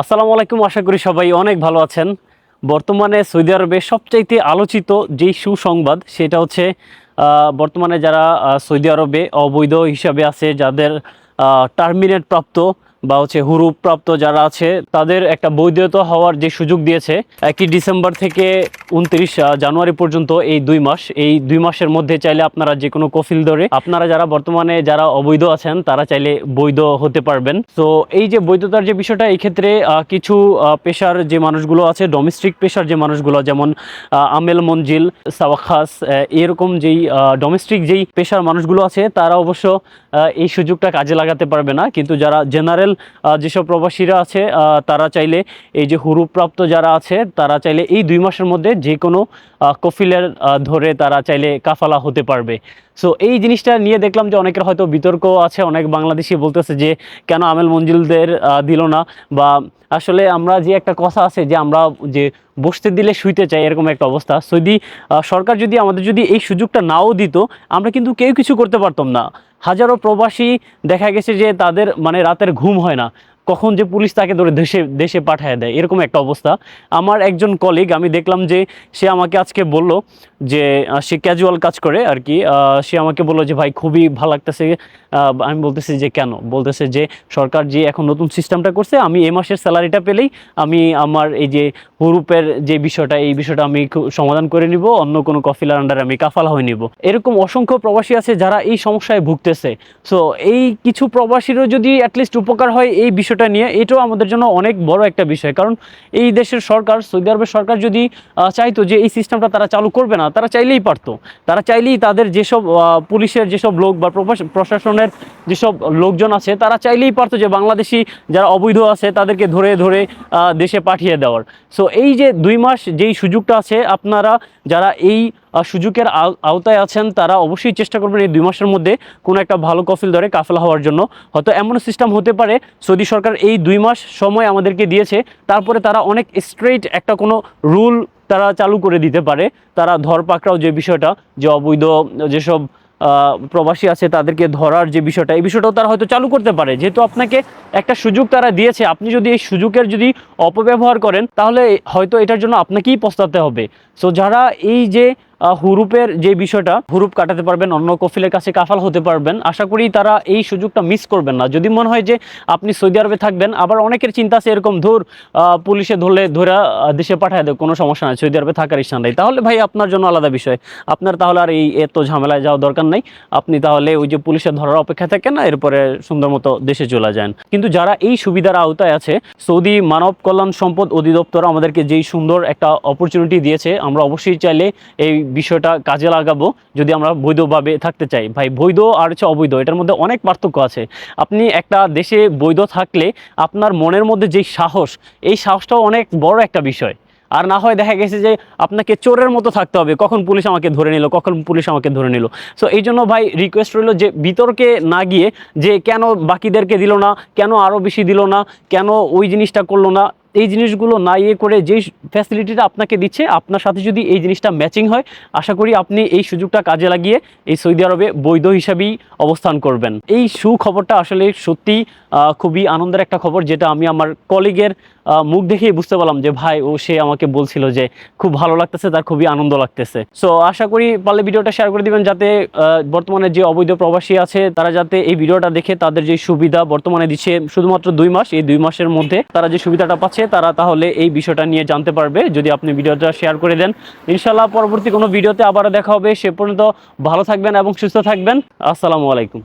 আসসালামু আলাইকুম। আশা করি সবাই অনেক ভালো আছেন। বর্তমানে সৌদি আরবে সবচাইতে আলোচিত যেই সুসংবাদ সেটা হচ্ছে বর্তমানে যারা সৌদি আরবে অবৈধ হিসাবে আছে, যাদের টার্মিনেট প্রাপ্ত বা হচ্ছে হুরুপ প্রাপ্ত যারা আছে, তাদের একটা বৈধতা হওয়ার যে সুযোগ দিয়েছে 1 ডিসেম্বর থেকে 29 জানুয়ারি পর্যন্ত এই দুই মাসের মধ্যে চাইলে আপনারা যে কোনো কফিল ধরে আপনারা যারা বর্তমানে যারা অবৈধ আছেন তারা চাইলে বৈধ হতে পারবেন। তো এই যে বৈধতার যে বিষয়টা, এই ক্ষেত্রে কিছু পেশার যে মানুষগুলো আছে, ডোমেস্টিক পেশার যে মানুষগুলো, যেমন আমেল মঞ্জিল, সাওয়াখাস, এরকম যেই ডোমেস্টিক যেই পেশার মানুষগুলো আছে তারা অবশ্য এই সুযোগটা কাজে লাগাতে পারবে না। কিন্তু যারা জেনারেল যেসব প্রবাসীরা আছে তারা চাইলে, এই যে হুরুপ্রাপ্ত যারা আছে তারা চাইলে এই 2 মাসের মধ্যে যে কোনো কফিলের ধরে তারা চাইলে কাফালা হতে পারবে। সো এই জিনিসটা নিয়ে দেখলাম যে অনেকের হয়তো বিতর্ক আছে, অনেক বাংলাদেশি বলতেছে যে কেন আমেল মঞ্জিলদের দিল না, বা আসলে আমরা যে একটা কথা আছে যে আমরা যে বসতে দিলে শুইতে চাই, এরকম একটা অবস্থা। সৌদি সরকার যদি আমাদের যদি এই সুযোগটা নাও দিত, আমরা কিন্তু কেউ কিছু করতে পারতাম না। হাজারো প্রবাসী দেখা গেছে যে তাদের মানে রাতের ঘুম হয় না, কখন যে পুলিশ তাকে ধরে দেশে দেশে পাঠিয়ে দেয়, এরকম একটা অবস্থা। আমার একজন কলিগ, আমি দেখলাম যে সে আমাকে আজকে বলল যে সে ক্যাজুয়াল কাজ করে আর কি। সে আমাকে বললো যে ভাই খুবই ভালো লাগতেছে। আমি বলতেছি যে কেন? বলতেছে যে সরকার যে এখন নতুন সিস্টেমটা করছে, আমি এ মাসের স্যালারিটা পেলেই আমি আমার এই যে হুরুপের যে বিষয়টা, এই বিষয়টা আমি সমাধান করে নিব, অন্য কোনো কফিলার আন্ডারে আমি কাফালা হয়ে নিব। এরকম অসংখ্য প্রবাসী আছে যারা এই সমস্যায় ভুগতেছে। সো এই কিছু প্রবাসীরও যদি অ্যাটলিস্ট উপকার হয় এই বিষয়টা নিয়ে, এটাও আমাদের জন্য অনেক বড় একটা বিষয়। কারণ এই দেশের সরকার, সৌদি আরবের সরকার যদি চাইতো যে এই সিস্টেমটা তারা চালু করবে না, তারা চাইলেই পারতো। তারা চাইলেই তাদের যেসব পুলিশের যেসব লোক বা প্রশাসনের যেসব লোকজন আছে, তারা চাইলেই পারতো যে বাংলাদেশি যারা অবৈধ আছে তাদেরকে ধরে ধরে দেশে পাঠিয়ে দেওয়ার। সো এই যে 2 মাস যেই সুযোগটা আছে, আপনারা যারা এই সুযোগের আওতায় আছেন তারা অবশ্যই চেষ্টা করবেন এই 2 মাসের মধ্যে কোনো একটা ভালো কফিল ধরে কাফেলা হওয়ার জন্য। হয়তো এমন সিস্টেম হতে পারে সৌদি সরকার এই 2 মাস সময় আমাদেরকে দিয়েছে, তারপরে তারা অনেক স্ট্রেইট একটা কোনো রুল তারা চালু করে দিতে পারে। তারা ধরপাকড়াও যে বিষয়টা, যে অবৈধ যেসব প্রবাসী আছে তাদেরকে ধরার যে বিষয়টা, এই বিষয়টাও তারা হয়তো চালু করতে পারে। যেহেতু আপনাকে একটা সুযোগ তারা দিয়েছে, আপনি যদি এই সুযোগের যদি অপব্যবহার করেন তাহলে হয়তো এটার জন্য আপনাকেই পস্তাতে হবে। সো যারা এই যে হুরুপের যে বিষয়টা, হুরুপ কাটাতে পারবেন, অন্য কফিলের কাছে কাফাল হতে পারবেন, আশা করি তারা এই সুযোগটা মিস করবেন না। যদি মনে হয় যে আপনি সৌদি আরবে থাকবেন, আবার অনেকের চিন্তা আছে এরকম, পুলিশে ধরলে ধরে দেশে পাঠায় দেয়, কোনো সমস্যা নাই, সৌদি আরবে থাকার ইচ্ছা নাই, তাহলে ভাই আপনার জন্য আলাদা বিষয়। আপনার তাহলে আর এই এত ঝামেলায় যাওয়ার দরকার নাই। আপনি তাহলে ওই যে পুলিশের ধরার অপেক্ষা থাকেন না, এরপরে সুন্দর মতো দেশে চলে যান। কিন্তু যারা এই সুবিধার আওতায় আছে, সৌদি মানব কল্যাণ সম্পদ অধিদপ্তর আমাদেরকে যেই সুন্দর একটা অপরচুনিটি দিয়েছে, আমরা অবশ্যই চাইলে এই বিষয়টা কাজে লাগাবো যদি আমরা বৈধভাবে থাকতে চাই। ভাই বৈধ আর হচ্ছে অবৈধ, এটার মধ্যে অনেক পার্থক্য আছে। আপনি একটা দেশে বৈধ থাকলে আপনার মনের মধ্যে যেই সাহস, এই সাহসটাও অনেক বড় একটা বিষয়। আর না হয় দেখা গেছে যে আপনাকে চোরের মতো থাকতে হবে, কখন পুলিশ আমাকে ধরে নিল, কখন পুলিশ আমাকে ধরে নিল। সো এই জন্য ভাই রিকোয়েস্ট রইল যে বিতর্কে না গিয়ে, যে কেন বাকিদেরকে দিল না, কেন আরও বেশি দিল না, কেন ওই জিনিসটা করলো না, এই জিনিসগুলো না ইয়ে করে যেই ফ্যাসিলিটিটা আপনাকে দিচ্ছে, আপনার সাথে যদি এই জিনিসটা ম্যাচিং হয়, আশা করি আপনি এই সুযোগটা কাজে লাগিয়ে এই সৌদি আরবে বৈধ হিসাবেই অবস্থান করবেন। এই সুখবরটা আসলে সত্যি খুবই আনন্দের একটা খবর, যেটা আমি আমার কলিগের মুখ দেখেই বুঝতে পারলাম যে ভাই সে আমাকে বলছিল যে খুব ভালো লাগতেছে, তার খুবই আনন্দ লাগতেছে। সো আশা করি পারলে ভিডিওটা শেয়ার করে দিবেন, যাতে বর্তমানে যে অবৈধ প্রবাসী আছে তারা যাতে এই ভিডিওটা দেখে তাদের যে সুবিধা বর্তমানে দিচ্ছে শুধুমাত্র 2 মাস, এই 2 মাসের মধ্যে তারা যে সুবিধাটা পাচ্ছে তারা তাহলে এই বিষয়টা নিয়ে জানতে পারবে, যদি আপনি ভিডিওটা শেয়ার করে দেন। ইনশাল্লাহ পরবর্তী কোনো ভিডিওতে আবারও দেখা হবে। সে পর্যন্ত ভালো থাকবেন এবং সুস্থ থাকবেন। আসসালামু আলাইকুম।